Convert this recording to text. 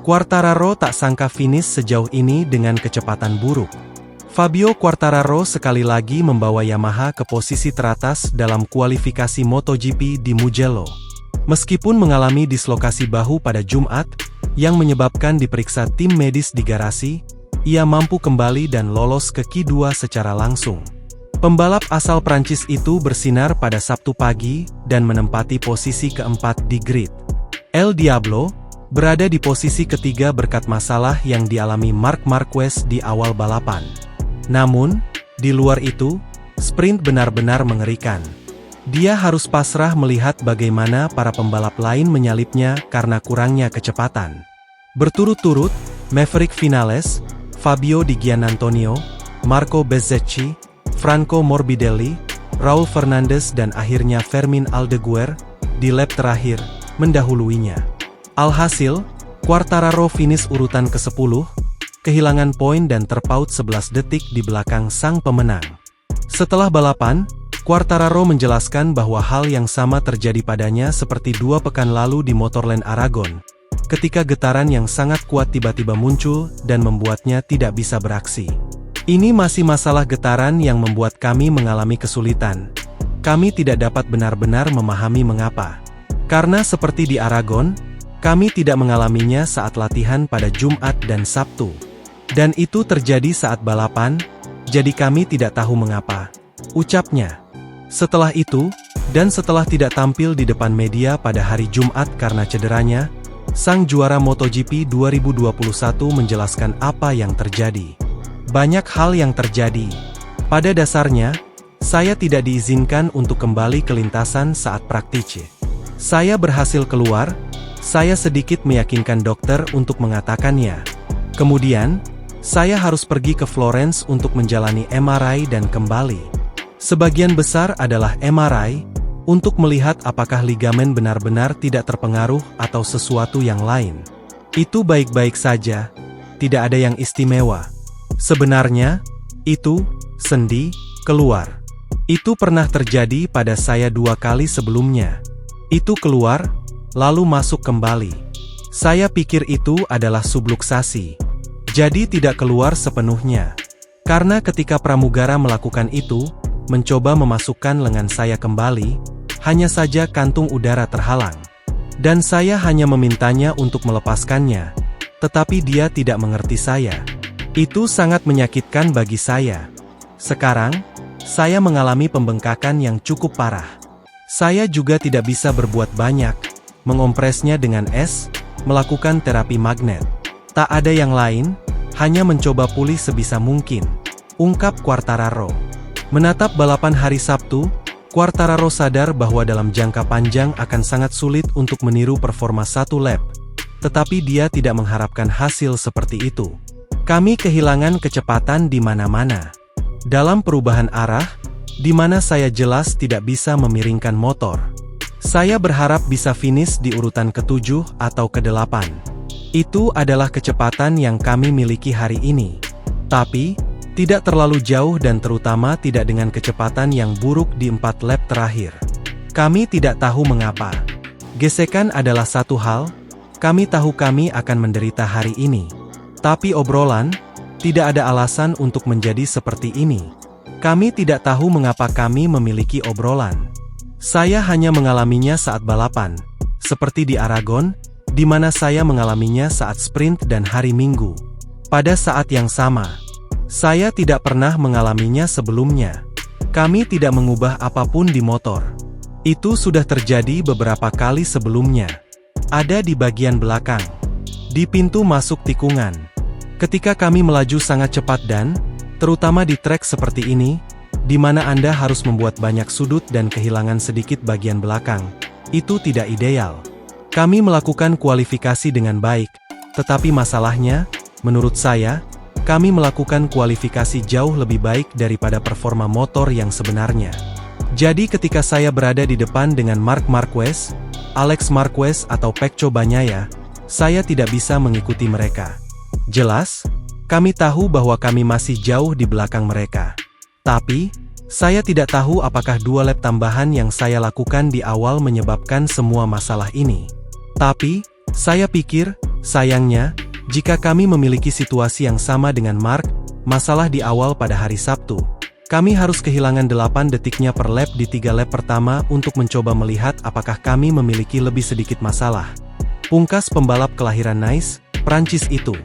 Quartararo tak sangka finish sejauh ini dengan kecepatan buruk. Fabio Quartararo sekali lagi membawa Yamaha ke posisi teratas dalam kualifikasi MotoGP di Mugello. Meskipun mengalami dislokasi bahu pada Jumat, yang menyebabkan diperiksa tim medis di garasi, ia mampu kembali dan lolos ke Q2 secara langsung. Pembalap asal Prancis itu bersinar pada Sabtu pagi dan menempati posisi keempat di grid. El Diablo berada di posisi ketiga berkat masalah yang dialami Marc Marquez di awal balapan. Namun, di luar itu, sprint benar-benar mengerikan. Dia harus pasrah melihat bagaimana para pembalap lain menyalipnya karena kurangnya kecepatan. Berturut-turut, Maverick Vinales, Fabio Di Giannantonio, Marco Bezzecchi, Franco Morbidelli, Raul Fernandez dan akhirnya Fermin Aldeguer, di lap terakhir, mendahuluinya. Alhasil, Quartararo finish urutan ke-10, kehilangan poin dan terpaut 11 detik di belakang sang pemenang. Setelah balapan, Quartararo menjelaskan bahwa hal yang sama terjadi padanya seperti 2 pekan lalu di Motorland Aragon, ketika getaran yang sangat kuat tiba-tiba muncul dan membuatnya tidak bisa beraksi. Ini masih masalah getaran yang membuat kami mengalami kesulitan. Kami tidak dapat benar-benar memahami mengapa. Karena seperti di Aragon, kami tidak mengalaminya saat latihan pada Jumat dan Sabtu. Dan itu terjadi saat balapan, jadi kami tidak tahu mengapa, ucapnya. Setelah itu, dan setelah tidak tampil di depan media pada hari Jumat karena cederanya, sang juara MotoGP 2021 menjelaskan apa yang terjadi. Banyak hal yang terjadi. Pada dasarnya, saya tidak diizinkan untuk kembali ke lintasan saat praktik. Saya berhasil keluar. Saya sedikit meyakinkan dokter untuk mengatakannya. Kemudian, saya harus pergi ke Florence untuk menjalani MRI dan kembali. Sebagian besar adalah MRI, untuk melihat apakah ligamen benar-benar tidak terpengaruh atau sesuatu yang lain. Itu baik-baik saja, tidak ada yang istimewa. Sebenarnya, itu, sendi, keluar. Itu pernah terjadi pada saya 2 kali sebelumnya. Itu keluar, lalu masuk kembali. Saya pikir itu adalah subluksasi. Jadi tidak keluar sepenuhnya. Karena ketika pramugara melakukan itu, mencoba memasukkan lengan saya kembali, hanya saja kantung udara terhalang. Dan saya hanya memintanya untuk melepaskannya, tetapi dia tidak mengerti saya. Itu sangat menyakitkan bagi saya. Sekarang, saya mengalami pembengkakan yang cukup parah. Saya juga tidak bisa berbuat banyak, mengompresnya dengan es, melakukan terapi magnet. Tak ada yang lain, hanya mencoba pulih sebisa mungkin, ungkap Quartararo. Menatap balapan hari Sabtu, Quartararo sadar bahwa dalam jangka panjang akan sangat sulit untuk meniru performa 1 lap. Tetapi dia tidak mengharapkan hasil seperti itu. Kami kehilangan kecepatan di mana-mana. Dalam perubahan arah, di mana saya jelas tidak bisa memiringkan motor. Saya berharap bisa finish di urutan ke-7 atau ke-8. Itu adalah kecepatan yang kami miliki hari ini. Tapi, tidak terlalu jauh dan terutama tidak dengan kecepatan yang buruk di 4 lap terakhir. Kami tidak tahu mengapa. Gesekan adalah satu hal, kami tahu kami akan menderita hari ini. Tapi obrolan, tidak ada alasan untuk menjadi seperti ini. Kami tidak tahu mengapa kami memiliki obrolan. Saya hanya mengalaminya saat balapan, seperti di Aragon, di mana saya mengalaminya saat sprint dan hari Minggu. Pada saat yang sama, saya tidak pernah mengalaminya sebelumnya. Kami tidak mengubah apapun di motor. Itu sudah terjadi beberapa kali sebelumnya. Ada di bagian belakang, di pintu masuk tikungan. Ketika kami melaju sangat cepat dan, terutama di trek seperti ini, di mana Anda harus membuat banyak sudut dan kehilangan sedikit bagian belakang, itu tidak ideal. Kami melakukan kualifikasi dengan baik, tetapi masalahnya, menurut saya, kami melakukan kualifikasi jauh lebih baik daripada performa motor yang sebenarnya. Jadi ketika saya berada di depan dengan Marc Marquez, Alex Marquez atau Pecco Bagnaia, saya tidak bisa mengikuti mereka. Jelas, kami tahu bahwa kami masih jauh di belakang mereka. Tapi, saya tidak tahu apakah 2 lap tambahan yang saya lakukan di awal menyebabkan semua masalah ini. Tapi, saya pikir, Sayangnya, jika kami memiliki situasi yang sama dengan Mark, masalah di awal pada hari Sabtu. Kami harus kehilangan 8 detiknya per lap di 3 lap pertama untuk mencoba melihat apakah kami memiliki lebih sedikit masalah. Pungkas pembalap kelahiran Nice, Prancis itu.